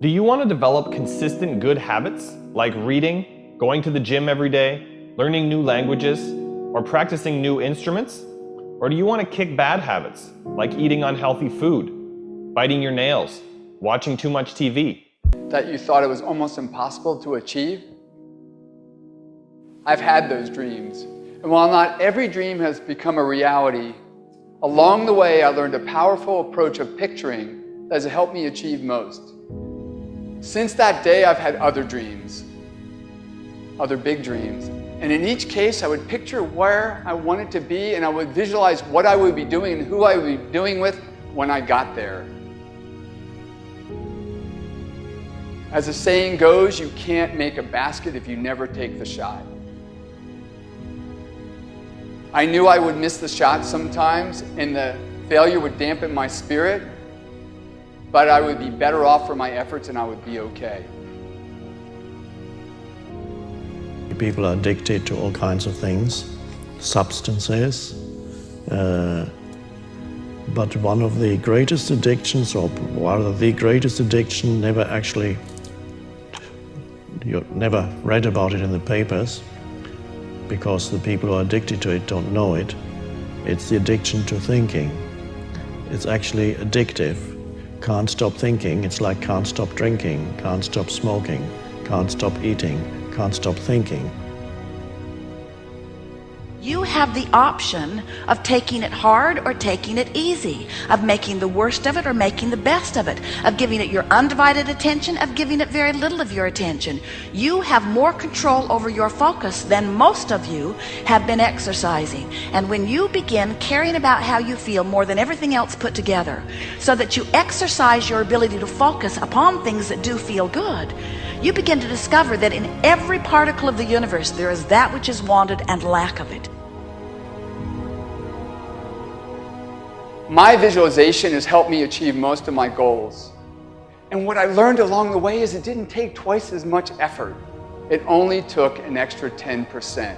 Do you want to develop consistent good habits like reading, going to the gym every day, learning new languages, or practicing new instruments? Or do you want to kick bad habits like eating unhealthy food, biting your nails, watching too much TV? That you thought it was almost impossible to achieve? I've had those dreams. And while not every dream has become a reality, along the way I learned a powerful approach of picturing that has helped me achieve most. Since that day, I've had other dreams, other big dreams. And in each case, I would picture where I wanted to be, and I would visualize what I would be doing and who I would be doing with when I got there. As the saying goes, you can't make a basket if you never take the shot. I knew I would miss the shot sometimes, and the failure would dampen my spirit, but I would be better off for my efforts and I would be okay. People are addicted to all kinds of things, substances, but one of the greatest addictions, or rather the greatest addiction, you never read about it in the papers, because the people who are addicted to it don't know it. It's the addiction to thinking. It's actually addictive. Can't stop thinking. It's like can't stop drinking, can't stop smoking, can't stop eating, can't stop thinking. You have the option of taking it hard or taking it easy, of making the worst of it or making the best of it, of giving it your undivided attention, of giving it very little of your attention. You have more control over your focus than most of you have been exercising. And when you begin caring about how you feel more than everything else put together, so that you exercise your ability to focus upon things that do feel good, you begin to discover that in every particle of the universe there is that which is wanted and lack of it. My visualization has helped me achieve most of my goals. And what I learned along the way is it didn't take twice as much effort. It only took an extra 10%.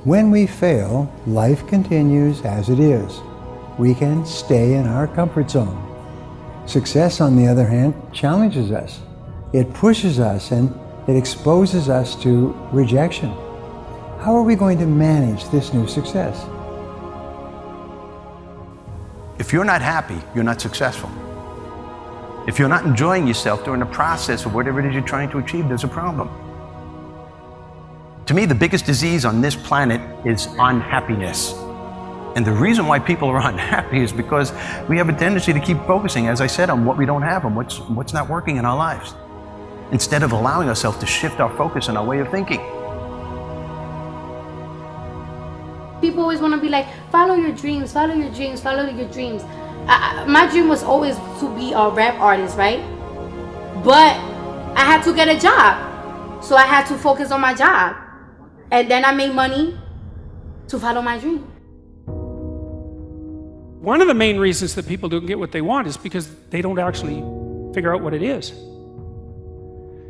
When we fail, life continues as it is. We can stay in our comfort zone. Success, on the other hand, challenges us. It pushes us and it exposes us to rejection. How are we going to manage this new success? If you're not happy, you're not successful. If you're not enjoying yourself during the process of whatever it is you're trying to achieve, there's a problem. To me, the biggest disease on this planet is unhappiness. And the reason why people are unhappy is because we have a tendency to keep focusing, as I said, on what we don't have and what's not working in our lives, instead of allowing ourselves to shift our focus and our way of thinking. People always want to be like, follow your dreams, follow your dreams, follow your dreams. My dream was always to be a rap artist, right? But I had to get a job. So I had to focus on my job. And then I made money to follow my dream. One of the main reasons that people don't get what they want is because they don't actually figure out what it is.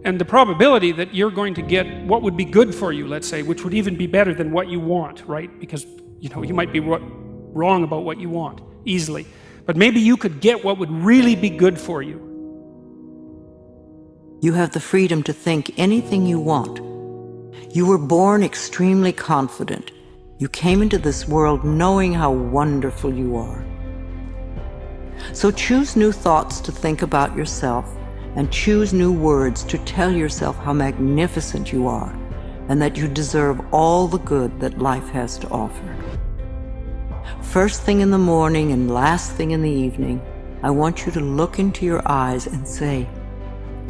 And the probability that you're going to get what would be good for you, let's say, which would even be better than what you want, right? Because, you might be wrong about what you want easily. But maybe you could get what would really be good for you. You have the freedom to think anything you want. You were born extremely confident. You came into this world knowing how wonderful you are. So choose new thoughts to think about yourself, and choose new words to tell yourself how magnificent you are and that you deserve all the good that life has to offer. First thing in the morning and last thing in the evening, I want you to look into your eyes and say,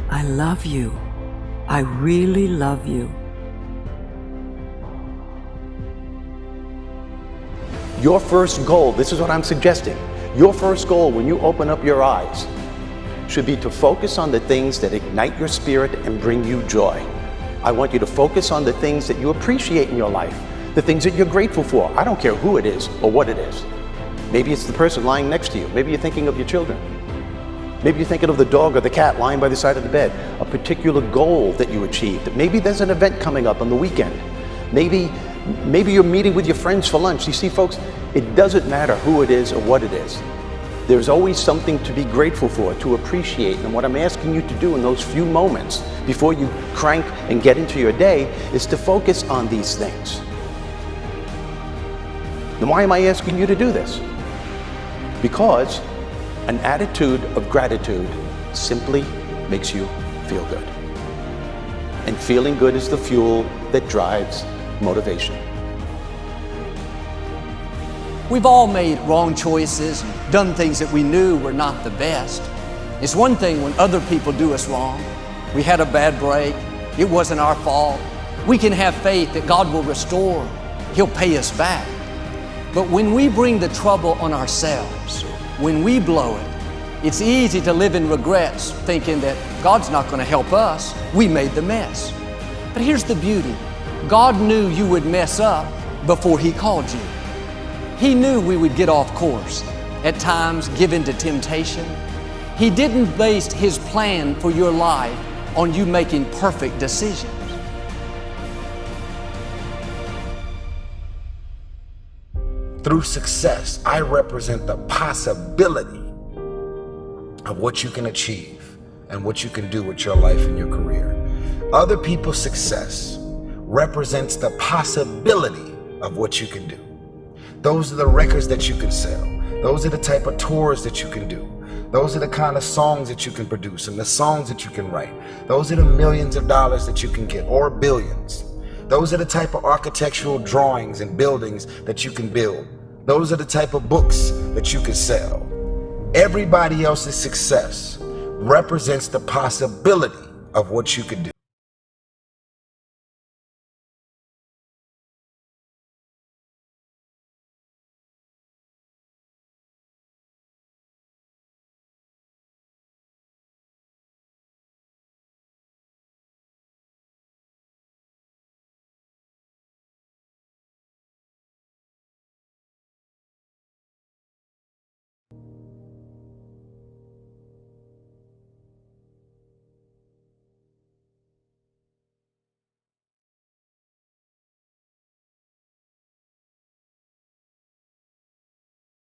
I love you. I really love you. Your first goal, this is what I'm suggesting, your first goal when you open up your eyes should be to focus on the things that ignite your spirit and bring you joy. I want you to focus on the things that you appreciate in your life, the things that you're grateful for. I don't care who it is or what it is. Maybe it's the person lying next to you. Maybe you're thinking of your children. Maybe you're thinking of the dog or the cat lying by the side of the bed, a particular goal that you achieved. Maybe there's an event coming up on the weekend. Maybe you're meeting with your friends for lunch. You see, folks, it doesn't matter who it is or what it is. There's always something to be grateful for, to appreciate. And what I'm asking you to do in those few moments before you crank and get into your day is to focus on these things. Then why am I asking you to do this? Because an attitude of gratitude simply makes you feel good. And feeling good is the fuel that drives motivation. We've all made wrong choices and done things that we knew were not the best. It's one thing when other people do us wrong. We had a bad break. It wasn't our fault. We can have faith that God will restore. He'll pay us back. But when we bring the trouble on ourselves, when we blow it, it's easy to live in regrets, thinking that God's not going to help us. We made the mess. But here's the beauty. God knew you would mess up before He called you. He knew we would get off course, at times give in to temptation. He didn't base His plan for your life on you making perfect decisions. Through success, I represent the possibility of what you can achieve and what you can do with your life and your career. Other people's success represents the possibility of what you can do. Those are the records that you can sell. Those are the type of tours that you can do. Those are the kind of songs that you can produce and the songs that you can write. Those are the millions of dollars that you can get, or billions. Those are the type of architectural drawings and buildings that you can build. Those are the type of books that you can sell. Everybody else's success represents the possibility of what you could do.